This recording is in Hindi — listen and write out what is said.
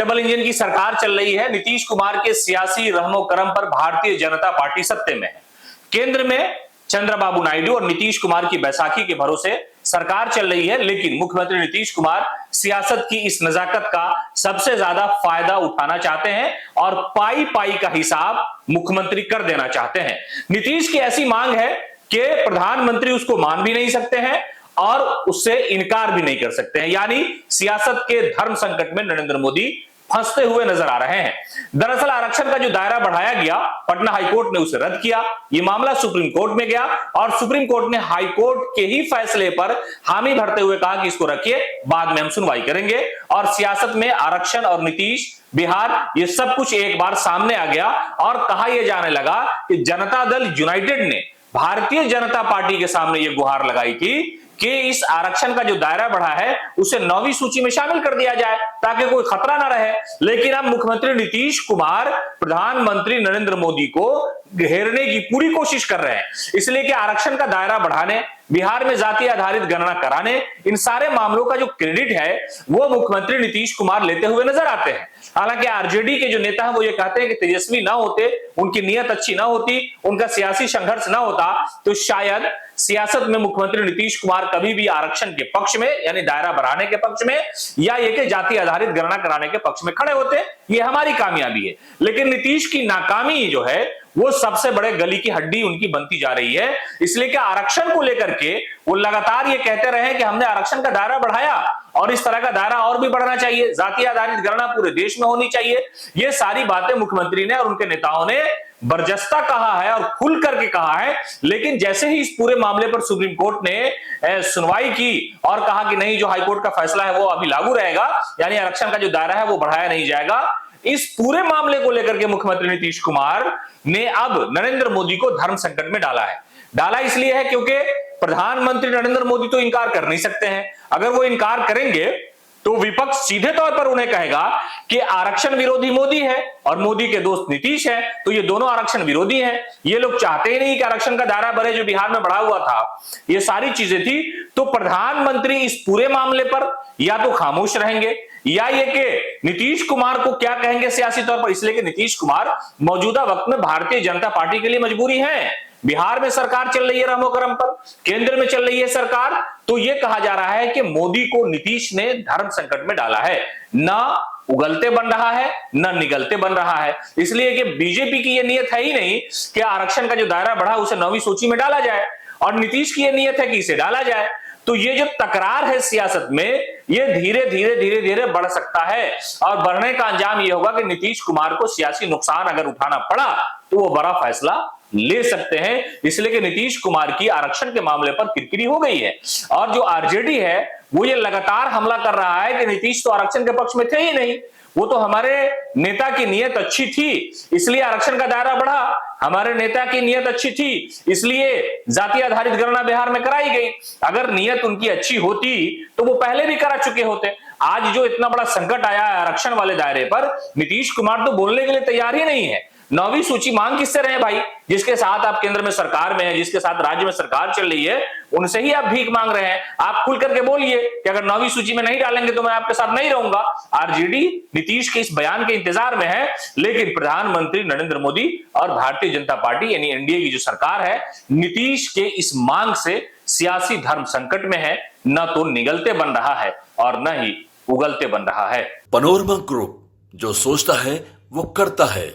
डबल इंजन की सरकार चल रही है। नीतीश कुमार के सियासी रहमो करम पर भारतीय जनता पार्टी सत्ते में है। केंद्र में चंद्रबाबू नायडू और नीतीश कुमार की बैसाखी के भरोसे सरकार चल रही है, लेकिन मुख्यमंत्री नीतीश कुमार सियासत की इस नजाकत का सबसे ज्यादा फायदा उठाना चाहते हैं और पाई पाई का हिसाब मुख्यमंत्री कर देना चाहते हैं। नीतीश की ऐसी मांग है कि प्रधानमंत्री उसको मान भी नहीं सकते हैं और उससे इनकार भी नहीं कर सकते हैं, यानी सियासत के धर्म संकट में नरेंद्र मोदी फंसते हुए नजर आ रहे हैं। दरअसल आरक्षण का जो दायरा बढ़ाया गया, पटना हाईकोर्ट ने उसे रद्द किया। यह मामला सुप्रीम कोर्ट में गया और सुप्रीम कोर्ट ने हाईकोर्ट के ही फैसले पर हामी भरते हुए कहा कि इसको रखिए, बाद में हम सुनवाई करेंगे। और सियासत में आरक्षण और नीतीश, बिहार, ये सब कुछ एक बार सामने आ गया और कहा यह जाने लगा कि जनता दल यूनाइटेड ने भारतीय जनता पार्टी के सामने यह गुहार लगाई थी कि इस आरक्षण का जो दायरा बढ़ा है उसे 9वीं सूची में शामिल कर दिया जाए ताकि कोई खतरा ना रहे। लेकिन अब मुख्यमंत्री नीतीश कुमार प्रधानमंत्री नरेंद्र मोदी को घेरने की पूरी कोशिश कर रहे हैं, इसलिए कि आरक्षण का दायरा बढ़ाने, बिहार में जाति आधारित गणना कराने, इन सारे मामलों का जो क्रेडिट है वो मुख्यमंत्री नीतीश कुमार लेते हुए नजर आते हैं। हालांकि आरजेडी के जो नेता हैं वो ये कहते हैं कि तेजस्वी ना होते, उनकी नीयत अच्छी ना होती, उनका सियासी संघर्ष ना होता तो शायद सियासत में मुख्यमंत्री नीतीश कुमार कभी भी आरक्षण के पक्ष में, यानी दायरा बढ़ाने के पक्ष में, या ये कि जाति आधारित गणना कराने के पक्ष में खड़े होते। ये हमारी कामयाबी है। लेकिन नीतीश की नाकामी जो है वो सबसे बड़े गली की हड्डी उनकी बनती जा रही है, इसलिए कि आरक्षण को लेकर के वो लगातार ये कहते रहे कि हमने आरक्षण का दायरा बढ़ाया और इस तरह का दायरा और भी बढ़ना चाहिए, जाति आधारित गणना पूरे देश में होनी चाहिए। ये सारी बातें मुख्यमंत्री ने और उनके नेताओं ने बरजस्ता कहा है और खुल करके कहा है। लेकिन जैसे ही इस पूरे मामले पर सुप्रीम कोर्ट ने सुनवाई की और कहा कि नहीं, जो हाईकोर्ट का फैसला है वो अभी लागू रहेगा, यानी आरक्षण का जो दायरा है वो बढ़ाया नहीं जाएगा, इस पूरे मामले को लेकर के मुख्यमंत्री नीतीश कुमार ने अब नरेंद्र मोदी को धर्म संकट में डाला है। डाला इसलिए है क्योंकि प्रधानमंत्री नरेंद्र मोदी तो इनकार कर नहीं सकते हैं। अगर वो इनकार करेंगे तो विपक्ष सीधे तौर पर उन्हें कहेगा कि आरक्षण विरोधी मोदी है और मोदी के दोस्त नीतीश है, तो ये दोनों आरक्षण विरोधी हैं। ये लोग चाहते ही नहीं कि आरक्षण का दायरा बढ़े जो बिहार में बढ़ा हुआ था। ये सारी चीजें थी। तो प्रधानमंत्री इस पूरे मामले पर या तो खामोश रहेंगे या ये कि नीतीश कुमार को क्या कहेंगे सियासी तौर पर, इसलिए कि नीतीश कुमार मौजूदा वक्त में भारतीय जनता पार्टी के लिए मजबूरी है। बिहार में सरकार चल रही है रहमो करम पर, केंद्र में चल रही है सरकार, तो यह कहा जा रहा है कि मोदी को नीतीश ने धर्म संकट में डाला है। ना उगलते बन रहा है ना निगलते बन रहा है, इसलिए कि बीजेपी की यह नियत है ही नहीं कि आरक्षण का जो दायरा बढ़ा उसे 9वीं सूची में डाला जाए और नीतीश की यह नियत है कि इसे डाला जाए। तो ये जो तकरार है सियासत में, ये धीरे धीरे बढ़ सकता है और बढ़ने का अंजाम ये होगा कि नीतीश कुमार को सियासी नुकसान अगर उठाना पड़ा तो वो बड़ा फैसला ले सकते हैं, इसलिए कि नीतीश कुमार की आरक्षण के मामले पर किरकिरी हो गई है। और जो आरजेडी है वो ये लगातार हमला कर रहा है कि नीतीश तो आरक्षण के पक्ष में थे ही नहीं, वो तो हमारे नेता की नीयत अच्छी थी इसलिए आरक्षण का दायरा बढ़ा, हमारे नेता की नीयत अच्छी थी इसलिए जाति आधारित गणना बिहार में कराई गई। अगर नीयत उनकी अच्छी होती तो वो पहले भी करा चुके होते। आज जो इतना बड़ा संकट आया है आरक्षण वाले दायरे पर, नीतीश कुमार तो बोलने के लिए तैयार ही नहीं है। 9वीं सूची मांग किससे रहे भाई? जिसके साथ आप केंद्र में सरकार में है, जिसके साथ राज्य में सरकार चल रही है, उनसे ही आप भीख मांग रहे हैं। आप खुल करके बोलिए कि अगर 9वीं सूची में नहीं डालेंगे तो मैं आपके साथ नहीं रहूंगा। आरजेडी नीतीश के इस बयान के इंतजार में है, लेकिन प्रधानमंत्री नरेंद्र मोदी और भारतीय जनता पार्टी यानी एनडीए की जो सरकार है, नीतीश के इस मांग से सियासी धर्म संकट में है। न तो निगलते बन रहा है और न ही उगलते बन रहा है। पैनोरमा ग्रुप, जो सोचता है वो करता है।